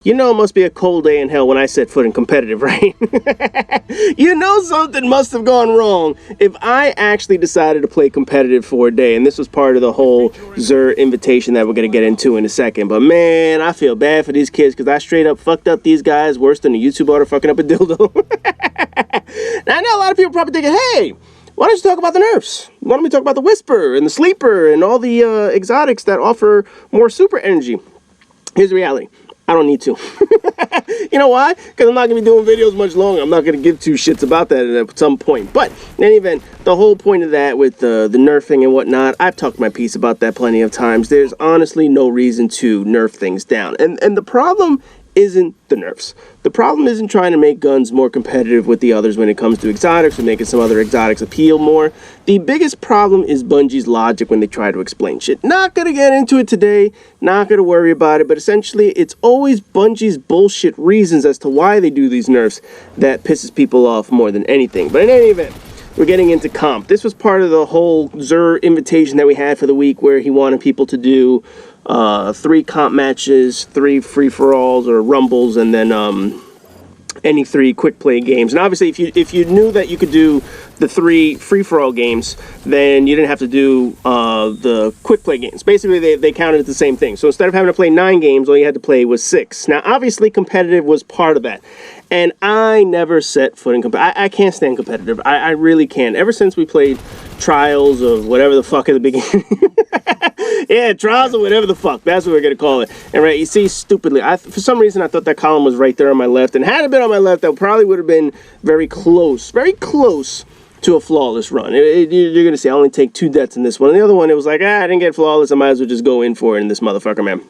You know it must be a cold day in hell when I set foot in competitive, right? You know something must have gone wrong if I actually decided to play competitive for a day, and this was part of the whole Xur invitation that we're going to get into in a second. But man, I feel bad for these kids because I straight up fucked up these guys worse than a YouTube order fucking up a dildo. Now, I know a lot of people probably thinking, hey, why don't you talk about the nerfs? Why don't we talk about the Whisper and the Sleeper and all the exotics that offer more super energy? Here's the reality. I don't need to. You know why? Because I'm not going to be doing videos much longer. I'm not going to give two shits about that at some point. But in any event, the whole point of that with the nerfing and whatnot, I've talked my piece about that plenty of times. There's honestly no reason to nerf things down. And the problem isn't the nerfs. The problem isn't trying to make guns more competitive with the others when it comes to exotics or making some other exotics appeal more. The biggest problem is Bungie's logic when they try to explain shit. Not gonna get into it today, not gonna worry about it, but essentially it's always Bungie's bullshit reasons as to why they do these nerfs that pisses people off more than anything. But in any event, we're getting into comp. This was part of the whole Xur invitation that we had for the week where he wanted people to do 3 comp matches, 3 free-for-alls or rumbles, and then any 3 quick play games. And obviously if you knew that you could do the 3 free-for-all games, then you didn't have to do the quick play games. Basically they counted it the same thing. So instead of having to play 9 games, all you had to play was 6. Now obviously competitive was part of that. And I never set foot in competitive. I can't stand competitive. I really can't. Ever since we played Trials of whatever the fuck at the beginning. Yeah, Trials of whatever the fuck. That's what we're going to call it. And right, you see, stupidly, for some reason I thought that column was right there on my left. And had it been on my left, that probably would have been very close to a flawless run. You're going to see I only take 2 deaths in this one. And the other one, it was like, I didn't get flawless. I might as well just go in for it in this motherfucker, man.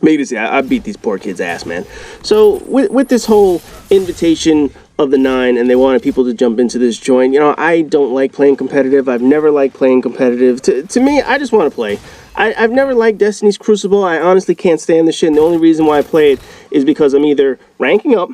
But you can see, I beat these poor kids' ass, man. So with this whole invitation of the 9 and they wanted people to jump into this joint, you know, I don't like playing competitive. I've never liked playing competitive. To me, I just want to play. I've never liked Destiny's Crucible. I honestly can't stand this shit. And the only reason why I play it is because I'm either ranking up,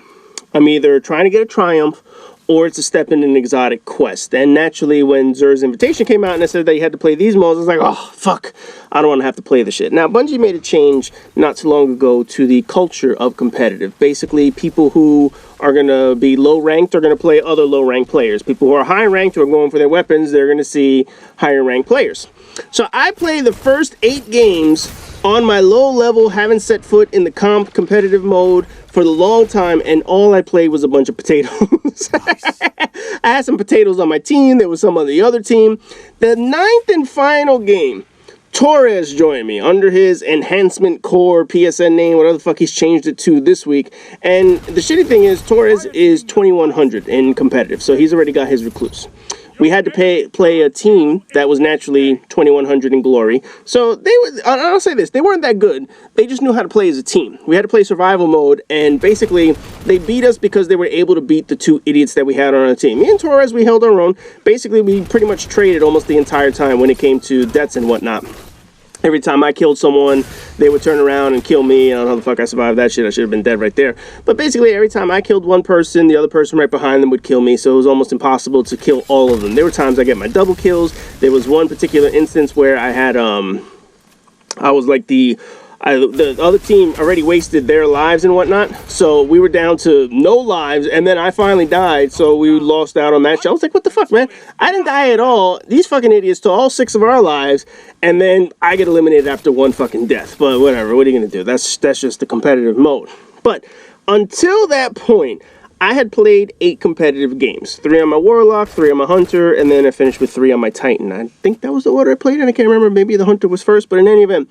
I'm either trying to get a triumph, or it's a step in an exotic quest. And naturally, when Xur's invitation came out and I said that you had to play these modes, I was like, oh, fuck, I don't want to have to play this shit. Now, Bungie made a change not too long ago to the culture of competitive. Basically, people who are going to be low-ranked are going to play other low-ranked players. People who are high-ranked who are going for their weapons, they're going to see higher-ranked players. So I played the first 8 games on my low level, haven't set foot in the comp competitive mode for a long time, and all I played was a bunch of potatoes. I had some potatoes on my team, there was some on the other team. The 9th and final game, Torres joined me under his enhancement core PSN name, whatever the fuck he's changed it to this week. And the shitty thing is, Torres is 2100 in competitive, so he's already got his recluse. We had to play a team that was naturally 2100 in glory. So I'll say this, they weren't that good. They just knew how to play as a team. We had to play survival mode, and basically they beat us because they were able to beat the 2 idiots that we had on our team. Me and Torres, we held our own. Basically, we pretty much traded almost the entire time when it came to deaths and whatnot. Every time I killed someone, they would turn around and kill me. I don't know how the fuck I survived that shit. I should have been dead right there. But basically, every time I killed one person, the other person right behind them would kill me. So it was almost impossible to kill all of them. There were times I get my double kills. There was one particular instance where I had, I was like the other team already wasted their lives and whatnot, so we were down to no lives, and then I finally died, so we lost out on that shit. I was like, what the fuck, man? I didn't die at all. These fucking idiots took all 6 of our lives, and then I get eliminated after 1 fucking death. But whatever, what are you gonna do? That's just the competitive mode. But until that point, I had played 8 competitive games. 3 on my Warlock, 3 on my Hunter, and then I finished with 3 on my Titan. I think that was the order I played in. I can't remember. Maybe the Hunter was first, but in any event,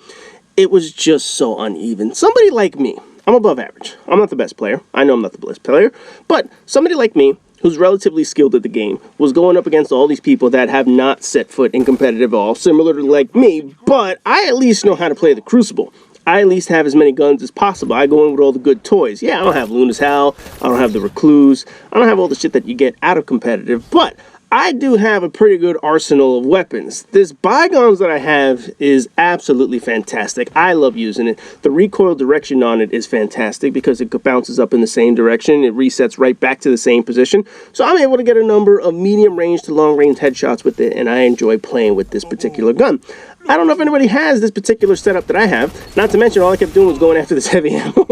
it was just so uneven. Somebody like me, I'm above average. I'm not the best player. I know I'm not the best player. But somebody like me, who's relatively skilled at the game, was going up against all these people that have not set foot in competitive at all, similar to like me, but I at least know how to play the Crucible. I at least have as many guns as possible. I go in with all the good toys. Yeah, I don't have Luna's Howl. I don't have the Recluse. I don't have all the shit that you get out of competitive, but I do have a pretty good arsenal of weapons. This Bygones that I have is absolutely fantastic. I love using it. The recoil direction on it is fantastic because it bounces up in the same direction. It resets right back to the same position. So I'm able to get a number of medium range to long range headshots with it, and I enjoy playing with this particular gun. I don't know if anybody has this particular setup that I have. Not to mention, all I kept doing was going after this heavy ammo.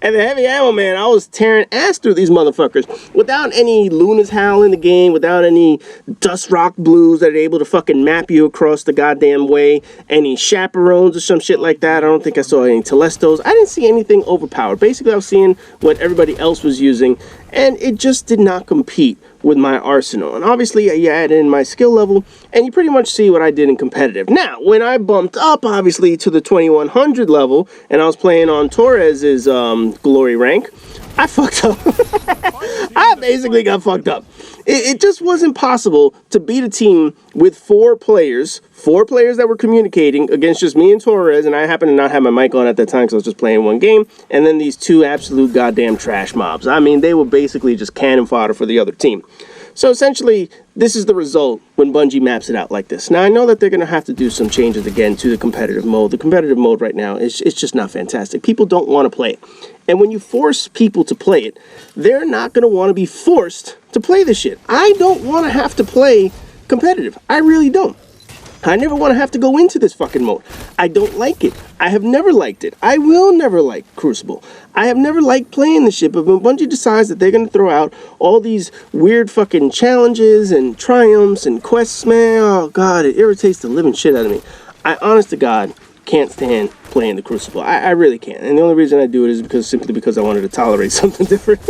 And the heavy ammo, man, I was tearing ass through these motherfuckers without any Luna's Howl in the game, without any Dust Rock Blues that are able to fucking map you across the goddamn way, any Chaperones or some shit like that. I don't think I saw any Telestos. I didn't see anything overpowered. Basically, I was seeing what everybody else was using, and it just did not compete with my arsenal. And obviously, you add in my skill level, and you pretty much see what I did in competitive. Now, when I bumped up, obviously, to the 2100 level, and I was playing on Torres's glory rank, I fucked up. I basically got fucked up. It just wasn't possible to beat a team with four players that were communicating against just me and Torres, and I happened to not have my mic on at that time because I was just playing one game, and then these two absolute goddamn trash mobs. I mean, they were basically just cannon fodder for the other team. So essentially, this is the result when Bungie maps it out like this. Now, I know that they're going to have to do some changes again to the competitive mode. The competitive mode right now is just not fantastic. People don't want to play it. And when you force people to play it, they're not going to want to be forced to play this shit. I don't want to have to play competitive. I really don't. I never want to have to go into this fucking mode. I don't like it. I have never liked it. I will never like Crucible. I have never liked playing the shit, but when Bungie decides that they're going to throw out all these weird fucking challenges and triumphs and quests, man, oh god, it irritates the living shit out of me. I, honest to God, can't stand playing the Crucible. I really can't. And the only reason I do it is simply because I wanted to tolerate something different.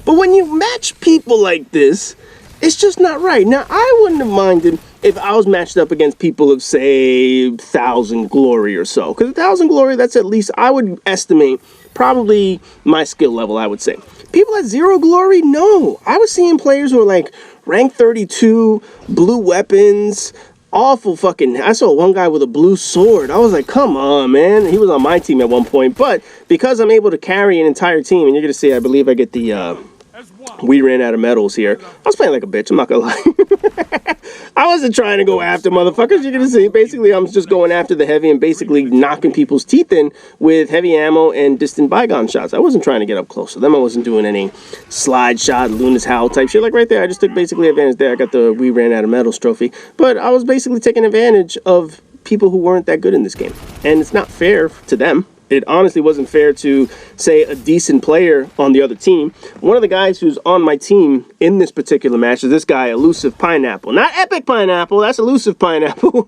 But when you match people like this, it's just not right. Now, I wouldn't have minded if I was matched up against people of, say, 1,000 glory or so. Because 1,000 glory, that's at least, I would estimate, probably my skill level, I would say. People at 0 glory, no. I was seeing players who were like rank 32, blue weapons, awful fucking... I saw one guy with a blue sword. I was like, come on, man. He was on my team at one point. But because I'm able to carry an entire team, and you're going to see, I believe I get the... we ran out of medals here. I was playing like a bitch, I'm not gonna lie. I wasn't trying to go after motherfuckers. You're gonna see, basically I'm just going after the heavy and basically knocking people's teeth in with heavy ammo and distant bygone shots. I wasn't trying to get up close to them. I wasn't doing any slide shot, Luna's Howl type shit. Like right there, I just took basically advantage there. I got the we ran out of medals trophy. But I was basically taking advantage of people who weren't that good in this game. And it's not fair to them. It honestly wasn't fair to, say, a decent player on the other team. One of the guys who's on my team in this particular match is this guy, Elusive Pineapple. Not Epic Pineapple, that's Elusive Pineapple.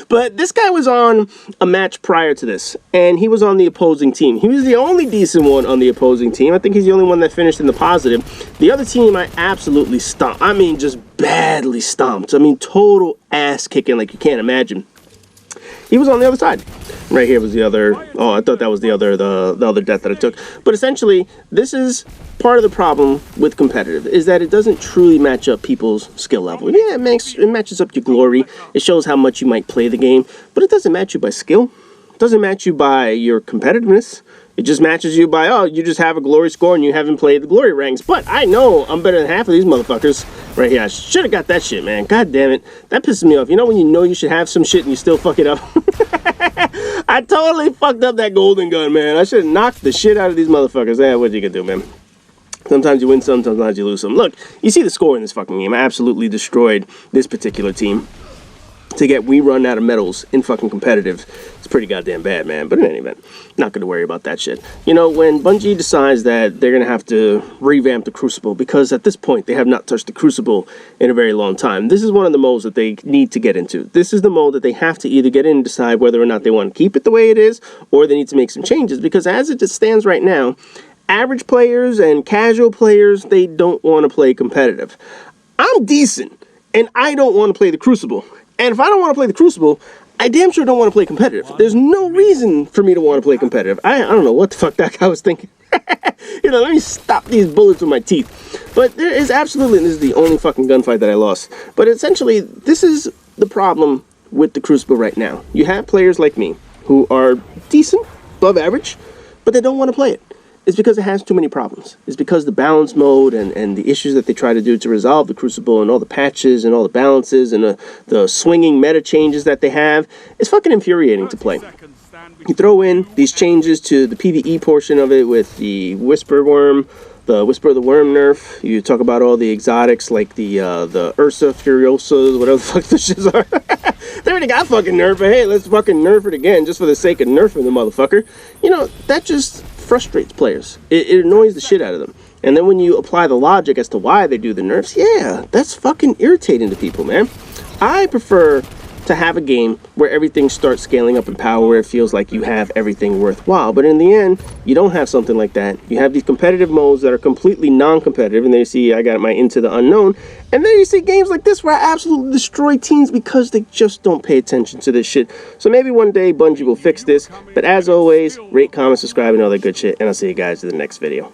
But this guy was on a match prior to this, and he was on the opposing team. He was the only decent one on the opposing team. I think he's the only one that finished in the positive. The other team, I absolutely stomped. I mean, just badly stomped. I mean, total ass kicking like you can't imagine. He was on the other side. Right here was the other, oh, I thought that was the other death that I took. But essentially, this is part of the problem with competitive, is that it doesn't truly match up people's skill level. Yeah, it matches up your glory. It shows how much you might play the game, but it doesn't match you by skill. It doesn't match you by your competitiveness. It just matches you by, oh, you just have a glory score and you haven't played the glory ranks. But I know I'm better than half of these motherfuckers right here. I should have got that shit, man. God damn it. That pisses me off. You know when you know you should have some shit and you still fuck it up? I totally fucked up that golden gun, man. I should have knocked the shit out of these motherfuckers. Yeah, what you can do, man. Sometimes you win some, sometimes you lose some. Look, you see the score in this fucking game. I absolutely destroyed this particular team. To get we run out of medals in fucking competitive, it's pretty goddamn bad, man. But in any event, not going to worry about that shit. You know, when Bungie decides that they're going to have to revamp the Crucible, because at this point, they have not touched the Crucible in a very long time. This is one of the modes that they need to get into. This is the mode that they have to either get in and decide whether or not they want to keep it the way it is, or they need to make some changes. Because as it just stands right now, average players and casual players, they don't want to play competitive. I'm decent, and I don't want to play the Crucible. And if I don't want to play the Crucible, I damn sure don't want to play competitive. There's no reason for me to want to play competitive. I don't know what the fuck that guy was thinking. You know, let me stop these bullets with my teeth. But there is absolutely, and this is the only fucking gunfight that I lost. But essentially, this is the problem with the Crucible right now. You have players like me who are decent, above average, but they don't want to play it. It's because it has too many problems. It's because the balance mode and the issues that they try to do to resolve the Crucible and all the patches and all the balances and the swinging meta changes that they have, it's fucking infuriating to play. You throw in these changes to the PvE portion of it with the Whisper Worm, the Whisper of the Worm nerf. You talk about all the exotics like the Ursa Furiosa, whatever the fuck the shits are. They already got fucking nerfed, but hey, let's fucking nerf it again just for the sake of nerfing the motherfucker. You know, that just frustrates players. It annoys the shit out of them. And then when you apply the logic as to why they do the nerfs, yeah, that's fucking irritating to people, man. I prefer to have a game where everything starts scaling up in power, where it feels like you have everything worthwhile. But in the end, you don't have something like that. You have these competitive modes that are completely non-competitive, and then you see I got my Into the Unknown, and then you see games like this where I absolutely destroy teams because they just don't pay attention to this shit. So maybe one day Bungie will fix this, but as always, rate, comment, subscribe, and all that good shit, and I'll see you guys in the next video.